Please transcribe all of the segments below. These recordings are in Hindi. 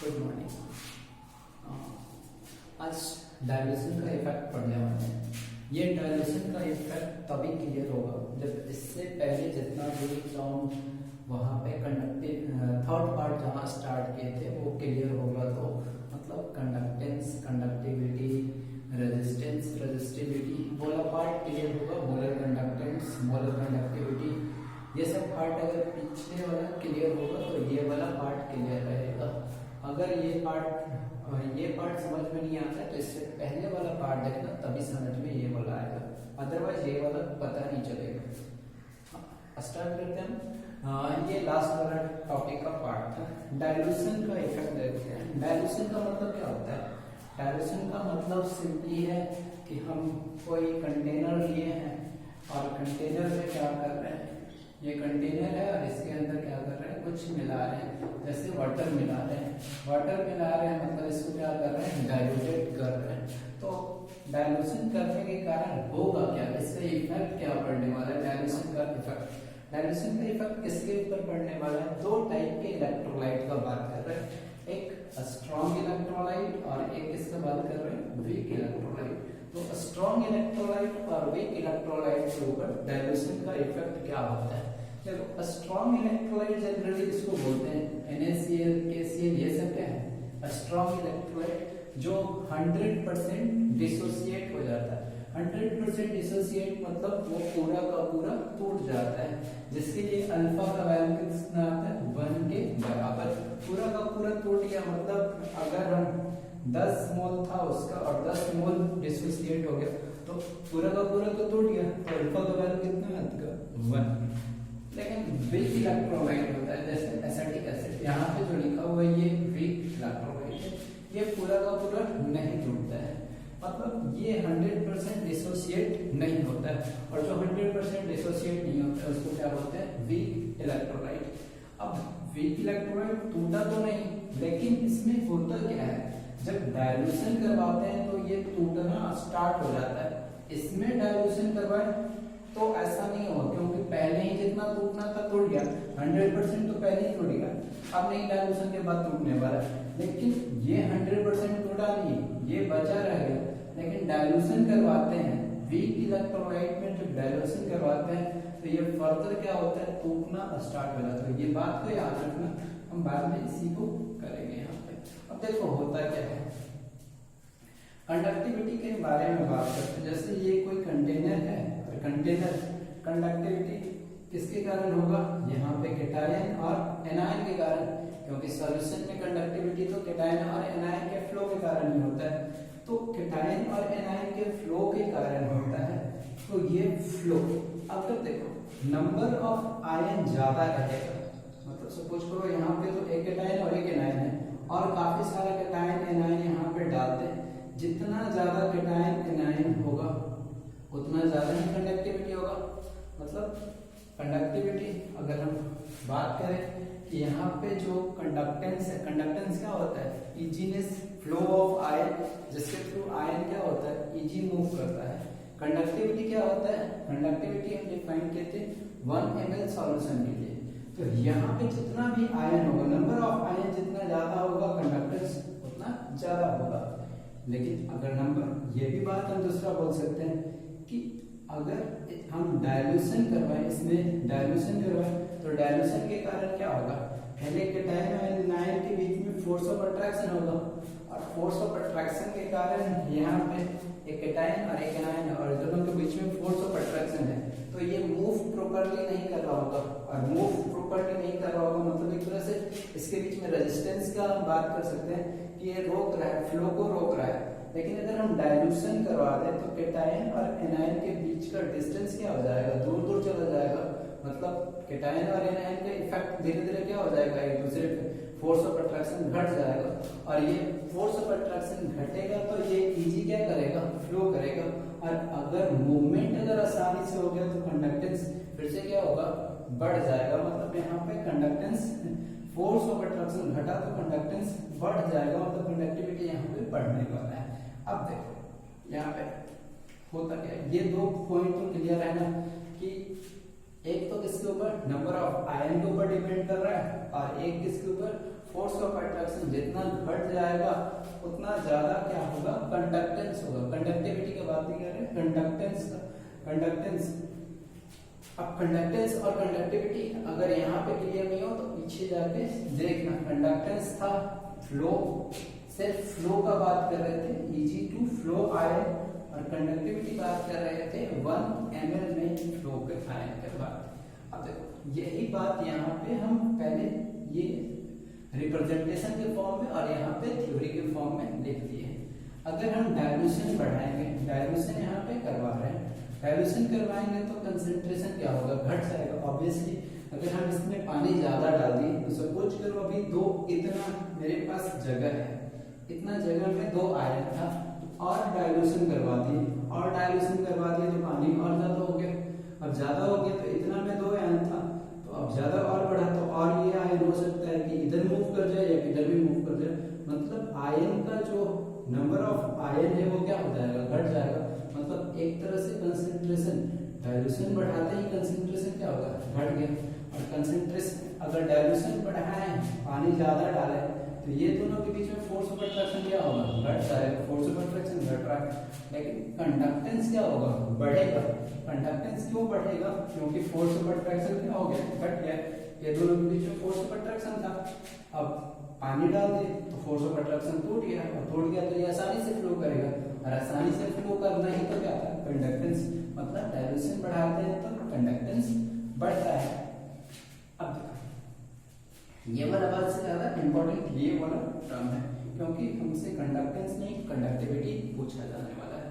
Good morning. आज डायल्यूशन का इफेक्ट पढ़ने वाले हैं। ये डायल्यूशन का इफेक्ट तभी क्लियर होगा जब इससे पहले जितना भी टर्म वहाँ पे कंडक्टिव थर्ड पार्ट जहाँ स्टार्ट किए थे वो क्लियर होगा। तो मतलब कंडक्टेंस, कंडक्टिविटी, रेजिस्टेंस, रेजिस्टिविटी वाला पार्ट क्लियर होगा। मोलर कंडक्टेंस, मोलर कंडक्टिविटी, ये सब पार्ट अगर पिछले वाला क्लियर होगा तो ये वाला पार्ट क्लियर रहेगा। अगर ये पार्ट समझ में नहीं आता तो इससे पहले वाला पार्ट देखना, तभी समझ में ये वाला आएगा, अदरवाइज ये वाला पता नहीं चलेगा। स्टार्ट करते हैं। ये लास्ट वाला टॉपिक का पार्ट था, डायल्यूशन का इफेक्ट देखते हैं। डायल्यूशन का मतलब क्या होता है? डायल्यूशन का मतलब सिंपली है कि हम कोई कंटेनर लिए हैं और कंटेनर में क्या कर रहे हैं, ये कंटेनर है और इसके अंदर क्या कर रहे हैं, कुछ मिला रहे हैं। जैसे वाटर मिला रहे हैं, वाटर मिला रहे हैं मतलब इसको क्या कर रहे हैं, डाइल्यूटेड कर रहे हैं। तो डाइल्यूशन करने के कारण होगा क्या, इसका इफेक्ट क्या पड़ने वाला है? डाइल्यूशन का इफेक्ट, डाइल्यूशन का इफेक्ट किसके ऊपर पड़ने वाला है? दो टाइप के इलेक्ट्रोलाइट का बात कर रहे हैं, एक स्ट्रॉन्ग इलेक्ट्रोलाइट और एक किसका बात कर रहे हैं, वीक इलेक्ट्रोलाइट। तो स्ट्रॉन्ग इलेक्ट्रोलाइट और वीक इलेक्ट्रोलाइट के ऊपर डाइल्यूशन का इफेक्ट क्या होता है? देखो, स्ट्रॉन्ग इलेक्ट्रोलाइट जनरली इसको बोलते हैं NaCl, KCl, ये सब क्या है? स्ट्रॉन्ग इलेक्ट्रोलाइट जो 100% डिसोसिएट हो जाता है। 100% डिसोसिएट मतलब वो पूरा का पूरा टूट जाता है, जिसके लिए अल्फा का वैल्यू कितना आता है, 1 के बराबर। पूरा का पूरा टूट गया मतलब अगर हम 10 मोल था उसका और 10 मोल डिसोसिएट हो गया तो पूरा का पूरा तो टूट गया, तो अल्फा का वैल्यू कितना है, 1। लेकिन वीक इलेक्ट्रोलाइट होता है, जैसे एसिटिक एसिड, यहाँ पे जो लिखा हुआ है ये वीक इलेक्ट्रोलाइट है, ये पूरा का पूरा नहीं टूटता है, मतलब ये 100% डिसोसिएट नहीं होता है। और जो 100% डिसोसिएट नहीं होता है उसको क्या बोलते हैं, वीक इलेक्ट्रोलाइट। अब वीक इलेक्ट्रोलाइट टूटा तो नहीं, लेकिन इसमें होता क्या है, जब डायल्यूशन करवाते हैं तो ये टूटना स्टार्ट हो जाता है। इसमें डायल्यूशन करवाए तो ऐसा नहीं होगा, क्योंकि पहले ही जितना टूटना था टूट गया, 100% तो पहले ही टूट गया, अब नहीं डायल्यूशन के बाद टूटने वाला है। लेकिन ये 100% टूटा नहीं, ये बचा रह गया। लेकिन डायल्यूशन करवाते हैं वीक इलेक्ट्रोलाइट में, जब डायल्यूशन करवाते हैं तो ये फर्दर क्या होता है, टूटना स्टार्ट हो जाता है। ये बात को याद रखना, हम बाद में इसी को करेंगे यहाँ पे। अब देखो होता क्या है, कंडक्टिविटी के बारे में बात करते हैं। जैसे ये कोई कंटेनर है, कंटेनर कंडक्टिविटी किसके कारण होगा, यहाँ पे कैटायन और एनायन के कारण, क्योंकि सॉल्यूशन में कंडक्टिविटी तो कैटायन और एनायन के फ्लो के कारण ही होता है। तो कैटायन और एनायन के फ्लो के कारण होता है, तो ये फ्लो। अब तो देखो नंबर ऑफ आयन ज्यादा रहेगा, मतलब सपोज करो यहाँ पे तो एक कैटायन और एक एनायन है और काफी सारा कैटायन एनायन यहाँ पे डालते हैं। जितना ज्यादा कैटायन एनायन होगा उतना ज्यादा ही कंडक्टिविटी होगा। मतलब कंडक्टिविटी अगर हम बात करें कि यहाँ पे जो कंडक्टेंस है, कंडक्टेंस क्या होता है, इजीनेस, फ्लो ऑफ आयन, जिसके थ्रू आयन क्या होता है, इजी मूव करता है। कंडक्टिविटी क्या होता है, कंडक्टिविटी हम डिफाइन करते हैं 1 ml सॉल्यूशन के लिए। तो यहाँ पे जितना भी आयन होगा, नंबर ऑफ आयन जितना ज्यादा होगा, कंडक्टेंस उतना ज्यादा होगा। लेकिन अगर नंबर, ये भी बात हम दूसरा बोल सकते हैं कि अगर हम डायल्यूशन करवाएं, इसमें डायल्यूशन करवाएं तो डायल्यूशन के कारण क्या होगा, पहले कैटायन और एनायन के बीच में फोर्स ऑफ अट्रैक्शन होगा और फोर्स ऑफ अट्रैक्शन के कारण यहाँ पे एक कैटायन और एक एनायन और दोनों के बीच में फोर्स ऑफ अट्रैक्शन है, तो ये मूव प्रॉपर्ली नहीं कर रहा होगा। और मूव प्रॉपर्ली नहीं कर रहा होगा मतलब एक तरह से इसके बीच में रेजिस्टेंस का बात कर सकते हैं कि ये रोक रहा है, फ्लो को रोक रहा है। लेकिन अगर हम डायल्यूशन करवा दें तो कैटायन और एनायन के बीच का डिस्टेंस क्या हो जाएगा, दूर दूर चला जाएगा। मतलब कैटायन और एनायन का इफेक्ट धीरे धीरे क्या हो जाएगा, एक दूसरे पे फोर्स ऑफ अट्रैक्शन घट जाएगा। और ये फोर्स ऑफ अट्रैक्शन घटेगा तो ये इजी क्या करेगा, फ्लो करेगा। और अगर मूवमेंट अगर आसानी से हो गया तो कंडक्टेंस फिर से क्या होगा, बढ़ जाएगा। मतलब यहाँ पे कंडक्टेंस, फोर्स ऑफ अट्रैक्शन घटा तो कंडक्टेंस बढ़ जाएगा, मतलब कंडक्टिविटी यहाँ पे बढ़ने वाला है। अब देखो यहाँ पे होता क्या है, ये दो पॉइंट तो क्लियर है ना, कि एक तो किसके ऊपर, नंबर ऑफ आयन के ऊपर डिपेंड कर रहा है और एक किसके ऊपर, फोर्स ऑफ अट्रैक्शन जितना घट जाएगा उतना ज्यादा क्या होगा, कंडक्टेंस होगा। कंडक्टिविटी की बात नहीं कर रहे, कंडक्टेंस कंडक्टेंस। अब कंडक्टेंस और कंडक्टिविटी अगर यहाँ पे क्लियर नहीं हो तो पीछे जाके देखना। कंडक्टेंस था फ्लो, सिर्फ फ्लो का बात कर रहे थे, इजी टू फ्लो आयन, और कंडक्टिविटी बात कर रहे थे 1 ml में फ्लो के आयन के बात। अब देखो यही बात यहाँ पे हम पहले ये रिप्रेजेंटेशन के फॉर्म में और यहाँ पे थ्योरी के फॉर्म में लिख दिए हैं। अगर हम डायल्यूशन बढ़ाएंगे, डायल्यूशन यहाँ पे करवा रहे हैं, डायल्यूशन करवाएंगे तो कंसंट्रेशन क्या होगा, घट जाएगा ऑब्वियसली। अगर हम इसमें पानी ज्यादा डाल दिए तो सपोज करो अभी दो, इतना मेरे पास जगह है, इतना जगह में 2 आयन था, और डायल्यूशन करवा दिए, और डायल्यूशन करवा दिए तो पानी और ज्यादा हो गया। अब ज्यादा हो गया तो इतना में 2 आयन था, तो अब ज्यादा और बढ़ा तो और ये आयन हो सकता है कि इधर मूव कर जाए या इधर भी मूव कर जाए, मतलब आयन का जो नंबर ऑफ आयन है वो क्या हो जाएगा, घट जाएगा। मतलब एक तरह से कंसंट्रेशन, डायल्यूशन बढ़ाते ही कंसंट्रेशन क्या होगा, घट गया। और कंसंट्रेशन अगर डायल्यूशन बढ़ाएं, पानी ज्यादा डालें, तो ये दोनों के बीच में फोर्स ऑफ अट्रैक्शन क्या होगा, घट जाएगा। फोर्स ऑफ अट्रैक्शन घट रहा है, लेकिन कंडक्टेंस क्या होगा, बढ़ेगा। कंडक्टेंस क्यों बढ़ेगा, क्योंकि फोर्स ऑफ अट्रैक्शन क्या हो गया, घट गया। ये दोनों के बीच में फोर्स ऑफ अट्रैक्शन था, अब पानी डाल दिए तो फोर्स ऑफ अट्रैक्शन टूट गया, और टूट गया तो ये आसानी से फ्लो करेगा, और आसानी से फ्लो करना ही तो क्या था, कंडक्टेंस। मतलब डायल्यूशन बढ़ाते हैं तो कंडक्टेंस बढ़ता है। अब ये वाला बात से ज्यादा इंपॉर्टेंट ये वाला टर्म है, क्योंकि हमसे कंडक्टेंस नहीं कंडक्टिविटी पूछा जाने वाला है।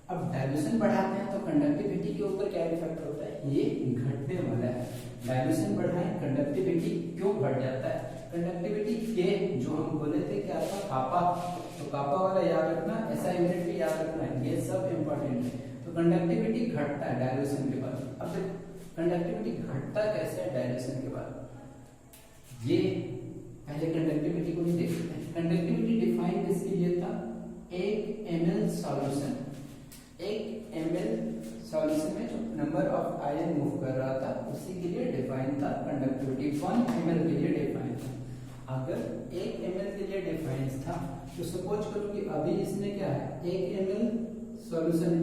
अब डायल्यूशन बढ़ाते हैं तो कंडक्टिविटी के ऊपर क्या इफेक्ट होता है, ये घटने वाला है। डायल्यूशन बढ़ाएं कंडक्टिविटी क्यों बढ़ जाता है, कंडक्टिविटी के जो हम बोले थे क्या था, कापा, तो कापा वाला याद रखना, ऐसा यूनिट भी याद रखना, ये सब इंपॉर्टेंट है। तो कंडक्टिविटी घटता है डायल्यूशन के बाद। अब कंडक्टिविटी घटता कैसे है डायल्यूशन के बाद, ये पहले कंडक्टिविटी को भी देखते हैं। कंडक्टिविटी डिफाइन इसके लिए था 1 ml सॉल्यूशन, 1 ml सॉल्यूशन में जो नंबर ऑफ आयन मूव कर रहा था उसी के लिए डिफाइन था कंडक्टिविटी। 1 ml के लिए डिफाइन था। अगर 1 ml के लिए डिफाइन था तो सपोज करो कि अभी इसमें क्या है, 1 ml सॉल्यूशन,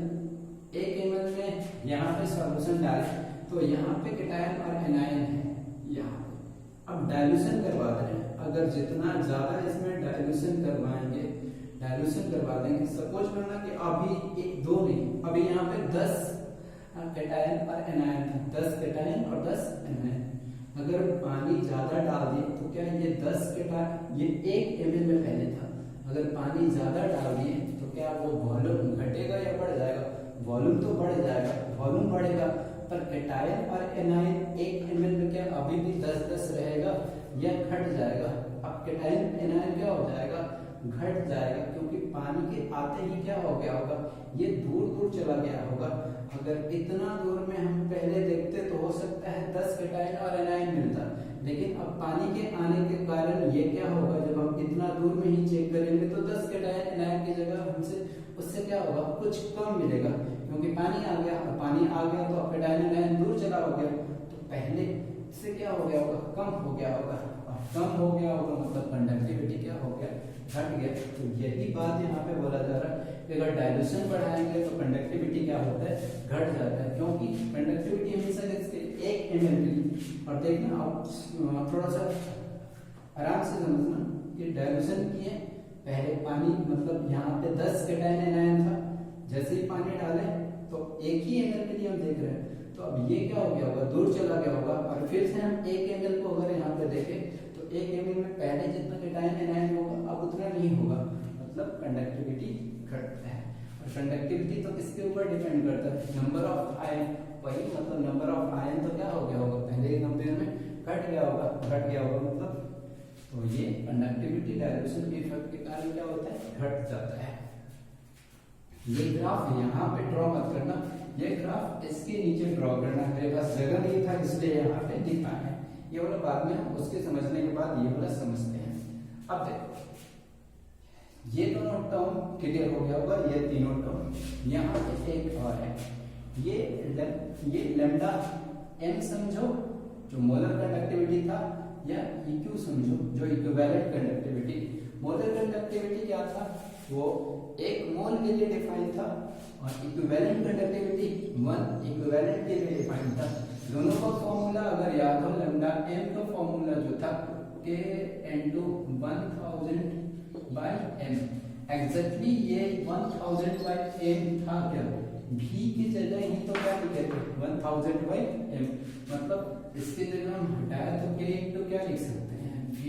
1 ml में यहाँ पे सॉल्यूशन डाले तो यहाँ पे कैटायन और एनायन है यहाँ। अब डायल्यूशन करवा रहे हैं, अगर जितना ज्यादा इसमें डायल्यूशन करवाएंगे, डायल्यूशन करवा देंगे, सपोज करना कि अभी 1 2 नहीं, अभी यहाँ पे 10 कैटायन और एनायन है, 10 कैटायन और 10 एनायन। अगर पानी ज्यादा डाल दिए तो क्या ये 10 कैटायन, ये 1 ml में पहले था, अगर पानी ज्यादा डाल दिए तो क्या वो वॉल्यूम घटेगा या बढ़ जाएगा, वॉल्यूम तो बढ़ जाएगा, वॉल्यूम बढ़ेगा, पर कैटायन और एनायन 1 ml में क्या अभी भी 10-10 रहेगा या घट जाएगा। अब कैटायन एनायन क्या हो जाएगा, घट जाएगा, क्योंकि पानी के आते ही क्या हो गया होगा, ये दूर दूर चला गया होगा। अगर इतना दूर में हम पहले देखते तो हो सकता है 10 कैटायन और एनायन मिलता, लेकिन अब पानी के आने के कारण ये क्या होगा, जब हम इतना दूर में ही चेक करेंगे तो 10 कैटायन एनायन की जगह हमसे उससे क्या होगा, कुछ कम मिलेगा, क्योंकि पानी आ गया। और पानी आ गया तो कैटायन एनायन दूर चला हो गया, तो पहले से क्या हो गया होगा, कम हो गया होगा, और कम हो गया होगा मतलब कंडक्टिविटी क्या हो गया, घट गया। तो यही बात यहाँ पे बोला जा रहा है कि अगर डायल्यूशन बढ़ाएंगे तो कंडक्टिविटी क्या होता है, घट जाता है, क्योंकि कंडक्टिविटी हमेशा 1 ml की। और देखना आप थोड़ा सा आराम से समझना, ये डायल्यूशन किए पहले पानी, मतलब यहाँ पे 10 कैटायन एनायन था, जैसे ही पानी डाले तो 1 ही ml के लिए हम देख रहे हैं, तो अब ये क्या हो गया होगा, दूर चला गया होगा। और फिर से हम 1 ml को अगर यहाँ पे देखें तो 1 ml में पहले जितना कैटायन एनायन होगा अब उतना नहीं होगा, मतलब कंडक्टिविटी घटता है। और कंडक्टिविटी तो किसके ऊपर डिपेंड करता है, नंबर ऑफ आयन, वही मतलब नंबर ऑफ आयन तो क्या हो गया होगा, पहले के कंपेयर में घट गया होगा, घट गया होगा मतलब। तो ये कंडक्टिविटी डायल्यूशन के इफेक्ट के कारण क्या होता है, घट जाता है। ये ग्राफ यहाँ पे ड्रॉ मत करना, ये ग्राफ इसके नीचे ड्रॉ करना, मेरे पास जगह नहीं था इसलिए यहाँ पे लिखा है। ये वाला बाद में हम उसके समझने के बाद ये वाला समझते हैं। अब देखो ये दोनों टर्म क्लियर हो गया होगा, ये तीनों टर्म। यहाँ पे एक और है, ये लेमडा m समझो जो मोलर कंडक्टिविटी था, या EQ समझो, जो इक्विवेलेंट कंडक्टिविटी। मोलर कंडक्टिविटी क्या था, वो 1 मोल के लिए डिफाइन था, और इक्विवेलेंट कंडक्टिविटी 1 इक्विवेलेंट के लिए डिफाइन था। दोनों का फॉर्मूला अगर याद हो, लैम्डा m का फॉर्मूला जो था K into 1000/m, एग्जैक्टली ये 1000/m था क्या, v की जगह ही तो क्या लिखे थे 1000/m, मतलब इसकी जगह हम हटाए तो k into क्या लिख सकते हैं v,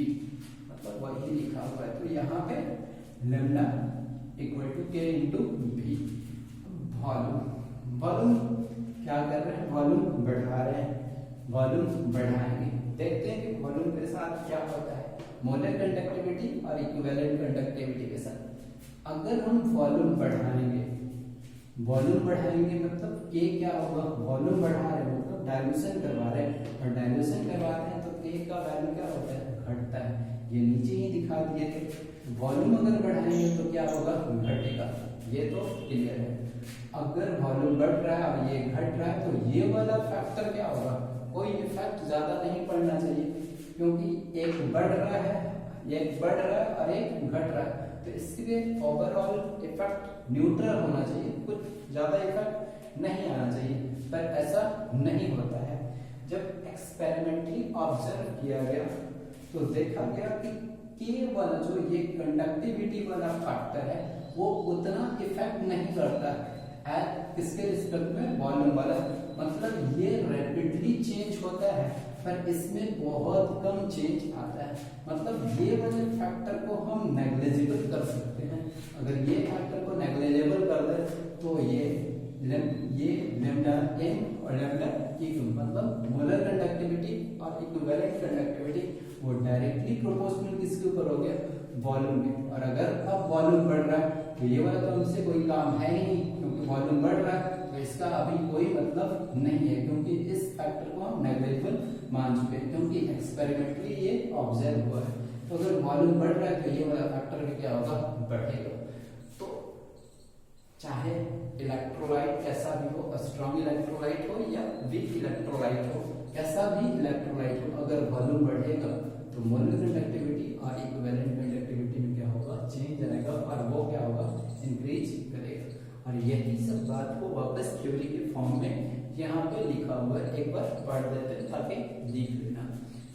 मतलब वही लिखा हुआ है। तो यहाँ पे lambda equal to k into v। Volume क्या कर रहे हैं, वॉल्यूम बढ़ा रहे हैं, वॉल्यूम बढ़ाएंगे। देखते हैं कि वॉल्यूम के साथ क्या होता है, मोलर कंडक्टिविटी और इक्विवेलेंट कंडक्टिविटी के साथ। अगर हम वॉल्यूम बढ़ाएंगे, वॉल्यूम बढ़ाएंगे मतलब K क्या होगा, वॉल्यूम बढ़ा रहे हैं मतलब डाइल्यूशन करवा रहे हैं, और डाइल्यूशन करवा रहे हैं तो K का वैल्यू क्या होता है, घटता है। ये नीचे ही दिखा दिए थे। वॉल्यूम अगर बढ़ाएंगे तो क्या होगा, घटेगा, ये तो क्लियर है। अगर वॉल्यूम बढ़ रहा है और ये घट रहा है तो ये वाला फैक्टर क्या होगा, कोई इफेक्ट ज्यादा नहीं पड़ना चाहिए, क्योंकि एक बढ़ रहा है, एक बढ़ रहा है और एक घट रहा है, तो इसलिए ओवरऑल इफेक्ट न्यूट्रल होना चाहिए, कुछ ज्यादा इफेक्ट नहीं आना चाहिए। पर ऐसा नहीं होता है। जब एक्सपेरिमेंटली ऑब्जर्व किया गया तो देखा गया कि K वाला जो ये कंडक्टिविटी वाला फैक्टर है वो उतना इफेक्ट नहीं करता है किसके रिस्पेक्ट में, वॉल्यूम वाला। मतलब ये रैपिडली चेंज होता है पर इसमें बहुत कम चेंज आता है। मतलब ये वाले फैक्टर को हम नेग्लिजिबल कर सकते हैं। अगर ये फैक्टर को नेग्लिजिबल कर दे तो ये लैम्डा m और लैम्डा EQ, मतलब मोलर कंडक्टिविटी और इक्विवेलेंट कंडक्टिविटी, वो डायरेक्टली प्रोपोर्शनल किसके ऊपर हो गया, वॉल्यूम में। और अगर अब वॉल्यूम बढ़ रहा है तो ये वाला तो हमसे कोई काम है ही नहीं, क्योंकि वॉल्यूम बढ़ रहा है तो इसका अभी कोई मतलब नहीं है, क्योंकि इस फैक्टर को हम नेग्लिजिबल मान चुके हैं, क्योंकि एक्सपेरिमेंटली ये ऑब्जर्व हुआ है। तो अगर वॉल्यूम बढ़ रहा है तो ये वाला फैक्टर भी क्या होगा, बढ़ेगा। तो चाहे इलेक्ट्रोलाइट कैसा भी हो, स्ट्रॉन्ग इलेक्ट्रोलाइट हो या वीक इलेक्ट्रोलाइट हो, कैसा भी इलेक्ट्रोलाइट हो, अगर वॉल्यूम बढ़ेगा तो मोलर कंडक्टिविटी और इक्विवेलेंट कंडक्टिविटी में क्या होगा, चेंज आएगा, और वो क्या होगा, इंक्रीज करेगा। और यही सब बात को वापस थ्योरी के फॉर्म में यहाँ पे लिखा हुआ है, एक बार पढ़ देते हैं ताकि लिख लेना।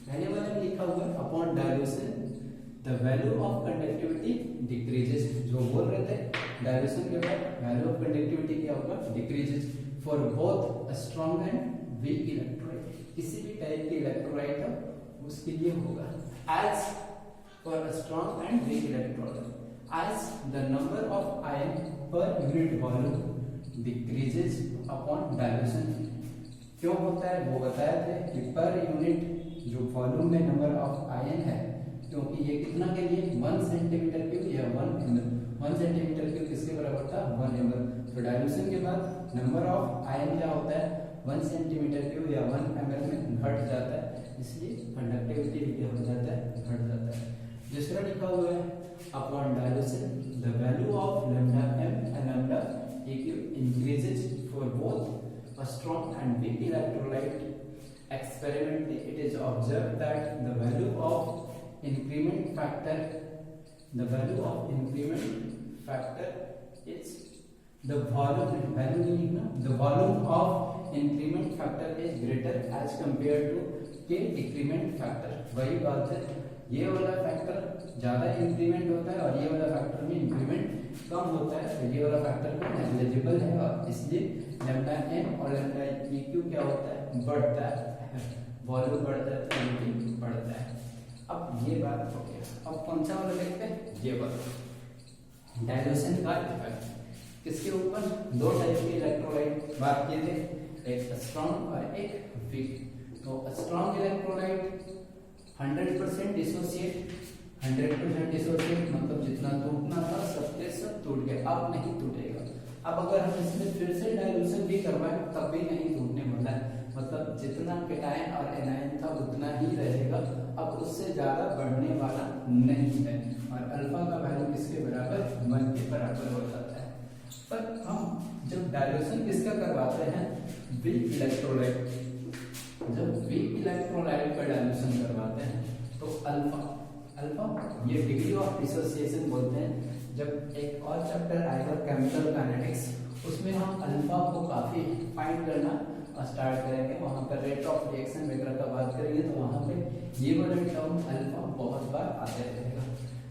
पहले वाले में लिखा हुआ है upon dilution the value of conductivity decreases. जो बोल रहे थे डाइल्यूशन के बाद वैल्यू ऑफ कंडक्टिविटी क्या होगा, decreases for both strong and weak electrolyte. किसी भी टाइप के इलेक्ट्रोलाइट हो उसके लिए होगा। As for strong and weak electrolyte, as the number of ion per unit volume decreases upon dilution। क्यों होता है वो बताया थे कि पर यूनिट जो वॉल्यूम में नंबर ऑफ आयन है, क्योंकि ये कितना के लिए 1 सेंटीमीटर क्यूब या 1 ml, 1 सेंटीमीटर क्यूब किसके बराबर था, 1 ml। तो डाइल्यूशन के बाद नंबर ऑफ आयन क्या होता है, 1 सेंटीमीटर क्यूब या 1 ml में घट जाता है, इसलिए कंडक्टिविटी क्या हो जाता है, घट जाता है। दूसरा लिखा हुआ है upon dilution the value of lambda m and lambda EQ increases for both a strong and weak electrolyte। Experimentally it is observed that the value of increment factor is the volume of increment factor is greater as compared to K decrement factor। वही बात है, ये वाला फैक्टर ज्यादा इंक्रीमेंट होता है और ये वाला फैक्टर में इंक्रीमेंट कम होता है, तो ये वाला फैक्टर नेग्लिजिबल है और इसलिए लैम्डा m और लैम्डा EQ क्या होता है, बढ़ता है। वॉल्यूम बढ़ता है तो EQ बढ़ता है। अब ये बात हो गया। अब कौन सा वाला देखते हैं, ये वाला डाइल्यूशन का इफेक्ट किसके ऊपर, दो टाइप के इलेक्ट्रोलाइट बात किए थे, एक स्ट्रॉन्ग और एक वीक। तो स्ट्रॉन्ग इलेक्ट्रोलाइट 100% डिसोसिएट, 100% डिसोसिएट मतलब जितना टूटना था सबके सब टूट गया, अब नहीं टूटेगा। अब अगर हम इसमें फिर से डाइल्यूशन भी करवाएं तब भी नहीं टूटने वाला है, मतलब जितना केटायन और एनायन था उतना ही रहेगा, अब उससे ज्यादा बढ़ने वाला नहीं है। और अल्फा का वैल्यू किसके बराबर, 1 के बराबर हो जाता है। पर हम जब डाइल्यूशन किसका करवाते हैं, वीक इलेक्ट्रोलाइट, जब वीक इलेक्ट्रोलाइट का डाइल्यूशन करवाते हैं तो अल्फा ये डिग्री ऑफ डिसोसिएशन बोलते हैं। जब एक और चैप्टर आएगा केमिकल काइनेटिक्स, उसमें हम अल्फा को काफी फाइंड करना स्टार्ट करेंगे, वहां पर रेट ऑफ रिएक्शन वगैरह का बात करेंगे, तो वहां पे ये वाला टर्म अल्फा बहुत बार आते रहेगा।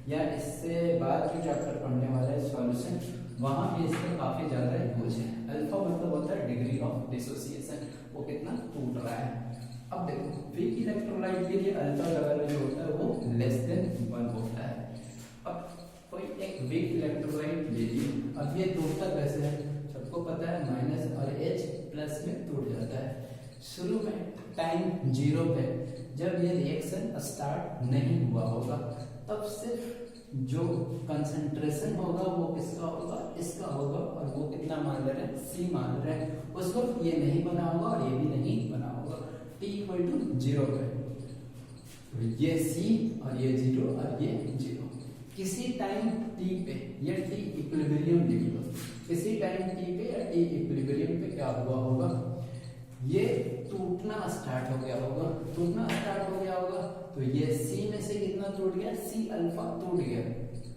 या इससे बाद जो चैप्टर पढ़ने वाला है सॉल्यूशन, वहां भी इसका काफी ज्यादा यूज है। अल्फा मतलब होता है डिग्री ऑफ डिसोसिएशन, वो कितना टूट रहा है। अब देखो वीक इलेक्ट्रोलाइट के लिए अल्फा लेवल जो होता है वो लेस देन 1 होता है। अब कोई एक वीक इलेक्ट्रोलाइट ले लिए, अब ये टूटता कैसे है, सबको पता है माइनस और H प्लस में टूट जाता है। शुरू में टाइम 0 पे जब ये रिएक्शन स्टार्ट नहीं हुआ होगा, तब सिर्फ जो कंसंट्रेशन होगा वो किसका होगा, इसका होगा, और वो कितना मान ले रहे हैं, C मान रहे हैं। उस वक्त ये नहीं बना होगा और ये भी नहीं बना होगा, T इक्वल टू 0 पे, तो ये C और ये 0 और ये 0। किसी टाइम T पे या T इक्विलिब्रियम लिख लो, किसी टाइम T पे या T इक्विलिब्रियम पे क्या हुआ होगा, ये टूटना स्टार्ट हो गया होगा। टूटना स्टार्ट हो गया होगा तो ये C में से कितना टूट गया, C अल्फा टूट गया।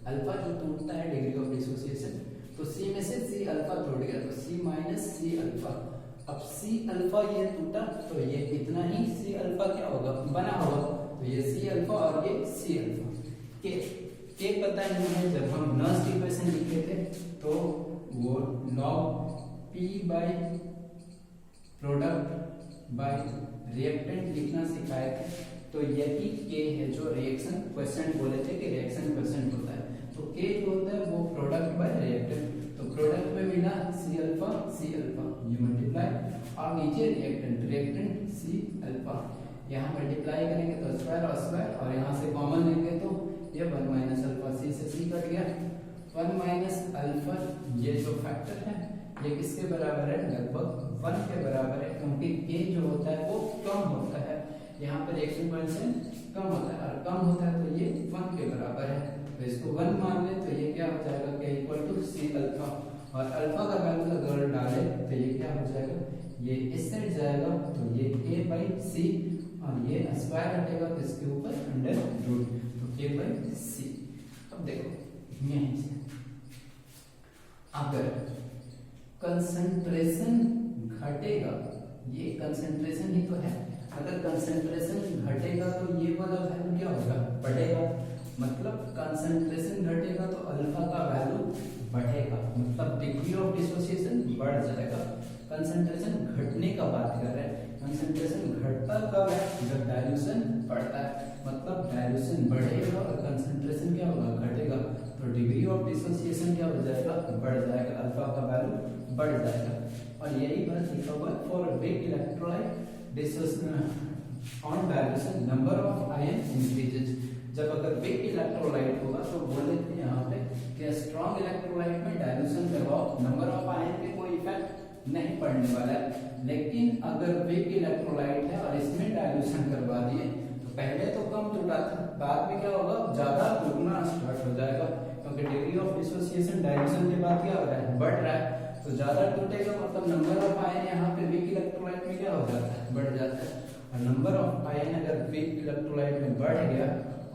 अल्फा जो टूटता है डिग्री ऑफ डिसोसिएशन, तो C में से C अल्फा टूट गया, तो C माइनस C अल्फा। अब C अल्फा ये टूटा तो ये इतना ही C अल्फा क्या होगा, बना होगा, तो ये C अल्फा और ये C अल्फा। के पता नहीं है, जब हम नर्स्ट इक्वेशन लिखे थे तो वो log P by product bye reactant लिखना सिखाए थे। तो यही के है जो रिएक्शन क्वेश्चन बोले थे कि रिएक्शन क्वेश्चन होता है, तो के जो होता है वो प्रोडक्ट बाय रिएक्टेंट। तो प्रोडक्ट में मिला C अल्फा ये मल्टीप्लाई, और नीचे रिएक्टेंट C अल्फा, यहाँ मल्टीप्लाई करेंगे तो स्क्वायर और स्क्वायर, और यहाँ से कॉमन लेंगे तो ये 1 माइनस अल्फा, C से C कट गया, 1 माइनस अल्फा। ये जो फैक्टर है ये किसके बराबर है, लगभग 1 के बराबर है, क्योंकि k जो होता है वो कम होता है, यहाँ पर रिएक्शन कोएफिशिएंट कम होता है, और कम होता है तो ये 1 के बराबर है। तो इसको 1 मान ले तो ये क्या हो जाएगा, k equal to C alpha, और अल्फा का वैल्यू अगर डाले तो ये क्या हो जाएगा, ये इस साइड जाएगा, तो ये k बाई C, और ये स्क्वायर हटेगा तो इसके ऊपर अंडर रूट, तो k बाई C। अब देखो यहीं से अगर कंसंट्रेशन घटेगा, ये कंसंट्रेशन ही तो है, अगर कंसंट्रेशन घटेगा तो ये वाला वैल्यू क्या होगा, बढ़ेगा। मतलब कंसंट्रेशन घटेगा तो अल्फा का वैल्यू बढ़ेगा, मतलब डिग्री ऑफ डिसोसिएशन बढ़ जाएगा। कंसंट्रेशन घटने का बात कर रहे हैं, कंसंट्रेशन घटता कब है, जब डाइल्यूशन बढ़ता है, मतलब डाइल्यूशन बढ़ेगा और कंसंट्रेशन क्या होगा, घटेगा, तो डिग्री ऑफ डिसोसिएशन क्या हो जाएगा, बढ़ जाएगा, अल्फा का वैल्यू बढ़ जाएगा। और यही बात लिखा हुआ है, for weak electrolyte dissociation on dilution number of ion increases. जब अगर वीक इलेक्ट्रोलाइट होगा तो बोले थे यहाँ पे कि स्ट्रॉन्ग इलेक्ट्रोलाइट में डाइल्यूशन करवाओ, नंबर ऑफ आयन पे कोई इफेक्ट नहीं पड़ने वाला है। लेकिन अगर वीक इलेक्ट्रोलाइट है और इसमें डाइल्यूशन करवा दिए तो पहले तो कम टूटा था, बाद में क्या होगा, ज्यादा टूटना स्टार्ट हो जाएगा, क्योंकि डिग्री ऑफ डिसोसिएशन डाइल्यूशन के बाद क्या हो रहा है, बढ़ रहा है, तो ज्यादा टूटेगा, मतलब नंबर ऑफ आयन यहाँ पे वीक इलेक्ट्रोलाइट में क्या हो जाता है, बढ़ जाता है। और नंबर ऑफ आयन अगर वीक इलेक्ट्रोलाइट में बढ़ गया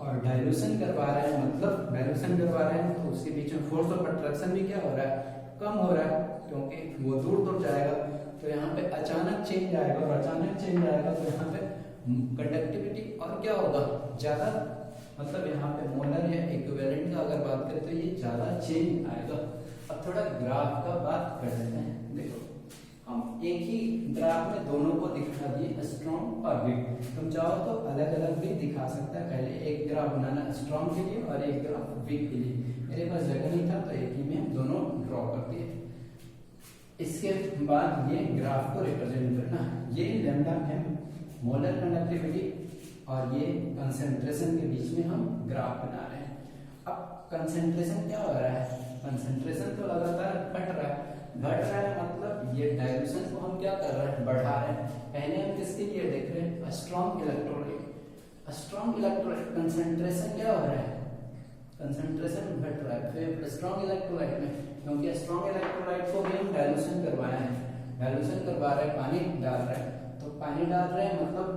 और डाइल्यूशन करवा रहे हैं, मतलब डाइल्यूशन करवा रहे हैं, तो उसके बीच में फोर्स ऑफ अट्रैक्शन भी क्या हो रहा है, कम हो रहा है, क्योंकि वो दूर दूर जाएगा, तो यहाँ पे अचानक चेंज आएगा, और अचानक चेंज आएगा तो यहाँ पे कंडक्टिविटी और क्या होगा, ज्यादा, मतलब यहाँ पे मोलर या इक्विवेलेंट का अगर बात करें तो ये ज्यादा चेंज आएगा। अब थोड़ा ग्राफ का बात कर लेते हैं। देखो हम एक ही ग्राफ में दोनों को दिखा दिए, स्ट्रॉन्ग और वीक, तुम चाहो तो अलग अलग भी दिखा सकता है। पहले एक ग्राफ बनाना स्ट्रॉन्ग के लिए और एक ग्राफ वीक के लिए, मेरे पास जगह नहीं था तो एक ही में दोनों ड्रॉ कर दिए। इसके बाद ये ग्राफ को रिप्रेजेंट करना, ये लैम्डा एम मोलर कंडक्टिविटी और ये कंसंट्रेशन के बीच में हम ग्राफ बना रहे हैं। अब कंसंट्रेशन क्या हो रहा है, कंसंट्रेशन तो लगातार घट रहा है, मतलब ये डाइल्यूशन को हम क्या कर रहे हैं, बढ़ा रहे हैं। पहले हम किसके लिए देख रहे हैं, strong electrolyte. Strong electrolyte concentration क्या हो रहा है, कंसंट्रेशन घट रहा है फिर स्ट्रॉन्ग इलेक्ट्रोलाइट में, क्योंकि स्ट्रॉन्ग इलेक्ट्रोलाइट को भी हम डाइल्यूशन करवाए हैं, डाइल्यूशन करवा रहे हैं, पानी डाल रहे हैं, तो पानी डाल रहे हैं मतलब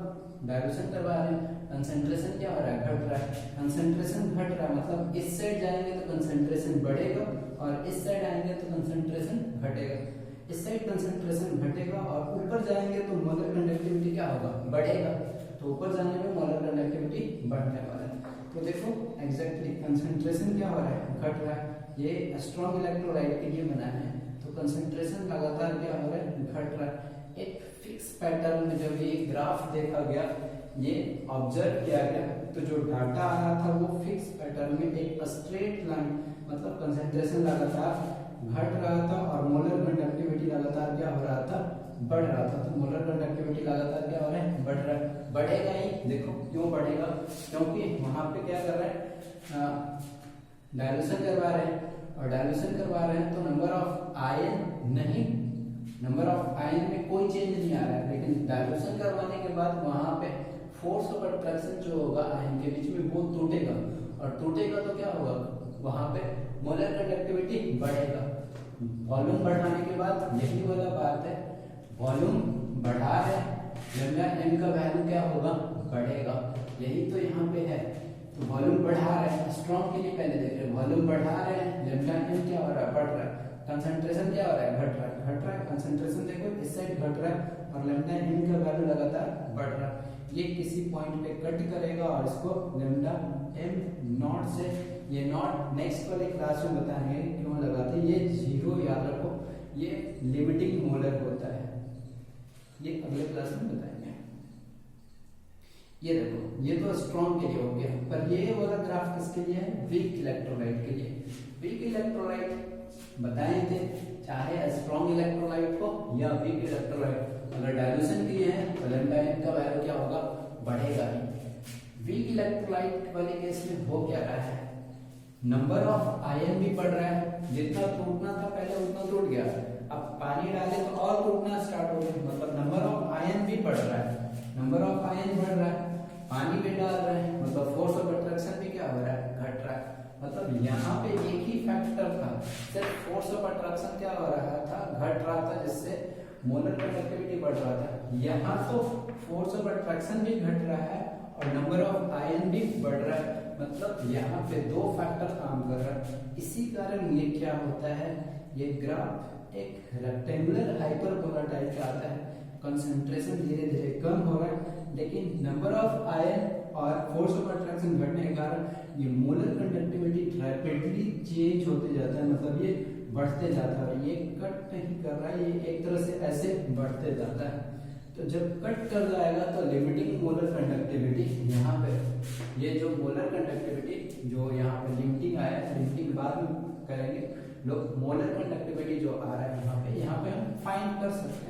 डाइल्यूशन करवा रहे हैं, कंसंट्रेशन क्या हो रहा है, घट रहा है। कंसंट्रेशन घट रहा है मतलब इस साइड जाएंगे तो कंसंट्रेशन बढ़ेगा और इस साइड आएंगे तो कंसंट्रेशन घटेगा। इस साइड कंसंट्रेशन घटेगा और ऊपर जाएंगे तो मोलर कंडक्टिविटी क्या होगा, बढ़ेगा। तो ऊपर जाने में मोलर कंडक्टिविटी बढ़ने वाला है। तो देखो एग्जैक्टली कंसंट्रेशन क्या हो रहा है, घट रहा है। ये स्ट्रॉन्ग इलेक्ट्रोलाइट के लिए बना है। तो कंसंट्रेशन लगातार क्या हो रहा है, घट रहा है। एक फिक्स पैटर्न में जब ये ग्राफ देखा गया, ये ऑब्जर्व किया गया, तो जो डाटा आ रहा था वो फिक्स पैटर्न में एक स्ट्रेट लाइन, मतलब कंसंट्रेशन लगातार घट रहा था और मोलर कंडक्टिविटी लगातार क्या हो रहा था, बढ़ रहा था। तो मोलर कंडक्टिविटी लगातार क्या हो रहा है, बढ़ रहा है। बढ़ेगा ही, देखो क्यों बढ़ेगा, क्योंकि वहां पे क्या कर रहा है, डाइल्यूशन करवा रहे हैं और डाइल्यूशन करवा रहे हैं तो नंबर ऑफ आयन नहीं, नंबर ऑफ आयन में कोई चेंज नहीं आ रहा है। लेकिन डाइल्यूशन करवाने के बाद वहां पे फोर्स ऑफ अट्रैक्शन जो होगा आयन के बीच में वो टूटेगा और टूटेगा तो क्या होगा, वहां पे मोलर कंडक्टिविटी बढ़ेगा। वॉल्यूम बढ़ाने के बाद यही वाला बात है, वॉल्यूम बढ़ा है, लैम्डा एम का वैल्यू क्या होगा, बढ़ेगा। यही तो यहाँ पे है। तो वॉल्यूम बढ़ा रहे हैं, स्ट्रॉन्ग के लिए पहले देख रहे हैं, वॉल्यूम बढ़ा रहे हैं, लैम्डा एम क्या हो रहा है, बढ़ रहा है। कंसंट्रेशन क्या हो रहा है, घट रहा है, घट रहा है। कंसंट्रेशन देखो इस साइड घट रहा है और लैम्डा एम का वैल्यू लगातार बढ़ रहा है। ये किसी पॉइंट पे कट करेगा और इसको लैम्डा एम नॉट से, ये नॉट नेक्स्ट वाले क्लास में बताएंगे क्यों लगाते हैं। ये जीरो याद रखो, ये लिमिटिंग मोलर होता है, ये अगले क्लास में बताएंगे। ये देखो ये तो स्ट्रॉन्ग के लिए हो गया, पर ये वाला ग्राफ किसके लिए है, वीक इलेक्ट्रोलाइट के लिए। वीक इलेक्ट्रोलाइट बताए थे, चाहे स्ट्रॉन्ग इलेक्ट्रोलाइट हो या वीक इलेक्ट्रोलाइट, अगर डाइल्यूशन किए हैं तो लैम्डा एम का वैल्यू क्या होगा, बढ़ेगा ही। वीक इलेक्ट्रोलाइट वाले केस में हो क्या रहा है, नंबर ऑफ आयन भी बढ़ रहा है, जितना टूटना था पहले उतना टूट गया, अब पानी डाले तो और टूटना स्टार्ट हो गया, मतलब नंबर ऑफ आयन भी बढ़ रहा है। नंबर ऑफ आयन बढ़ रहा है, पानी भी डाल रहे हैं, मतलब फोर्स ऑफ अट्रैक्शन भी क्या हो रहा है, घट रहा है। मतलब यहाँ पे एक ही फैक्टर था, सिर्फ फोर्स ऑफ अट्रैक्शन क्या हो रहा था, घट रहा था, जिससे मोलर कंडक्टिविटी बढ़ रहा था। यहाँ तो फोर्स ऑफ अट्रैक्शन भी घट रहा है और नंबर ऑफ आयन भी बढ़ रहा है, मतलब यहाँ पे दो फैक्टर काम कर रहा है। इसी कारण ये क्या होता है, ये ग्राफ एक रेक्टेंगुलर हाइपरबोला टाइप का आता है। कंसंट्रेशन धीरे धीरे कम हो रहा है, लेकिन नंबर ऑफ आयन और फोर्स ऑफ अट्रैक्शन घटने के कारण ये मोलर कंडक्टिविटी रैपिडली चेंज होते जाता है, मतलब ये बढ़ते जाता है। और ये कट नहीं कर रहा है, ये एक तरह से ऐसे बढ़ते जाता है। तो जब कट कर जाएगा तो लिमिटिंग मोलर कंडक्टिविटी, यहाँ पे ये जो मोलर कंडक्टिविटी जो यहाँ पे लिमिटिंग आया है, लिमिटिंग बाद में करेंगे लोग, मोलर कंडक्टिविटी जो आ रहा है यहाँ पे हम फाइंड कर सकते हैं।